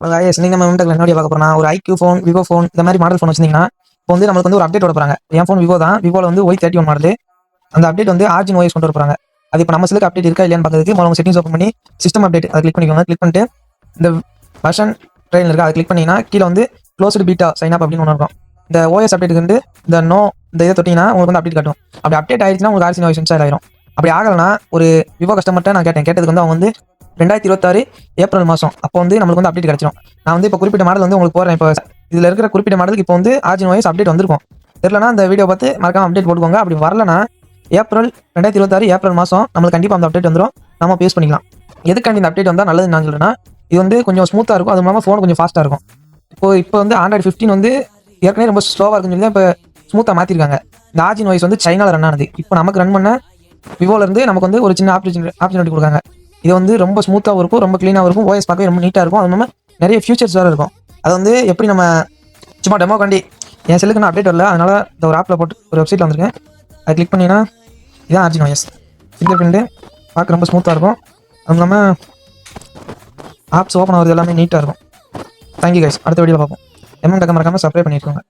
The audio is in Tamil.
நீங்கள் நம்ம என்ன பார்க்க போகிறோம்னா ஒரு ஐக்யூ ஃபோன், விவோ ஃபோன் இந்த மாதிரி மாடல் ஃபோன் வச்சிங்கன்னா இப்போ வந்து நம்மளுக்கு வந்து ஒரு அப்டேட் வர போகிறாங்க. என் ஃபோன் விவோ தான். விவோவில் வந்து Y31 மாடல். அந்த அப்டேட் வந்து ஆர்ஜின் OS கொண்டு வர போகிறாங்க. அது இப்போ நம்ம செல்லுக்கு அப்டேட் இருக்கா இல்லையான்னு பார்க்கறதுக்கு முதல்ல செட்டிங்ஸ் ஓப்பன் பண்ணி சிஸ்டம் அப்டேட் அதை கிளிக் பண்ணிக்கோங்க. கிளிக் பண்ணிட்டு இந்த வெர்ஷன் ட்ரெயினில் இருக்கா அதை கிளிக் பண்ணிங்கன்னா கீழே வந்து க்ளோஸ்டு பீட்டா சைன் அப் அப்படின்னு ஒன்று இருக்கும். இந்த OS அப்டேட்டுக்கு வந்து இந்த இந்த இதை தொட்டிங்கன்னா உங்களுக்கு வந்து அப்டேட் காட்டும். அப்படி அப்டேட் ஆயிடுச்சுன்னா உங்களுக்கு ஆர்ஜின் OS இன்ஸ்டால் ஆயிரும். அப்படி ஆகலைன்னா ஒரு விவோ கஸ்டமர்கிட்ட நான் கேட்டதுக்கு வந்து அவங்க வந்து 2026 ஏப்ரல் மாதம் அப்போ வந்து நம்மளுக்கு வந்து அப்டேட் கிடச்சிடும். நான் வந்து இப்போ குறிப்பிட்ட மாடல் வந்து உங்களுக்கு போகிறேன். இப்போ இதில் இருக்கிற குறிப்பிட்ட மாடலுக்கு இப்போ வந்து ஆர்ஜின் OS அப்டேட் வந்திருக்கும். தெரியலனா அந்த வீடியோ பார்த்து மறக்காம அப்டேட் போட்டுக்கோங்க. அப்படி வரலனா ஏப்ரல் 2026 ஏப்ரல் மாதம் நம்மளுக்கு கண்டிப்பாக அந்த அப்டேட் வந்துடும். நம்ம யூஸ் பண்ணிக்கலாம். எதுக்காண்டி இந்த அப்டேட் வந்தால் நல்லது நான் சொல்கிறேன்னா இது வந்து கொஞ்சம் ஸ்மூத்தாக இருக்கும். அது இல்லாமல் ஃபோன் கொஞ்சம் ஃபாஸ்ட்டாக இருக்கும். இப்போ வந்து Android 15 வந்து ஏற்கனவே ரொம்ப ஸ்லோவாக இருக்குன்னு சொல்லி இப்போ ஸ்மூத்தாக மாற்றிருக்காங்க. இந்த ஆர்ஜின் OS வந்து சைனாவில் ரன் ஆனது. இப்போ நமக்கு ரன் பண்ண விவோலேருந்து நமக்கு வந்து ஒரு சின்ன ஆப்பர்ச்சுனிட்டி கொடுக்காங்க. இது வந்து ரொம்ப ஸ்மூத்தாகவும் இருக்கும், ரொம்ப க்ளீனாகவும் இருக்கும், OS பார்க்கவே ரொம்ப நீட்டாக இருக்கும். அது இல்லாமல் நிறைய ஃபியூச்சர்ஸ் வேறு இருக்கும். அது வந்து எப்படி நம்ம சும்மா டெமோக்காண்டி என் செல்லுக்கு நான் அப்டேட் வரல, அதனால் இந்த ஒரு ஆப்பில் போட்டு ஒரு வெப்சைட்டில் வந்திருக்கேன். அதை கிளிக் பண்ணிங்கன்னா இதான் ஆர்ஜின் OS. ஃபிங்கர் பிரிண்ட்டு பார்க்க ரொம்ப ஸ்மூத்தாக இருக்கும். அது இல்லாமல் ஆப்ஸ் ஓப்பன் ஆகுறது எல்லாமே நீட்டாக இருக்கும். Thank you guys. அடுத்த வீடியோவில் பார்ப்போம். மறக்காமல் சப்ஸ்கிரைப் பண்ணியிருக்கோங்க.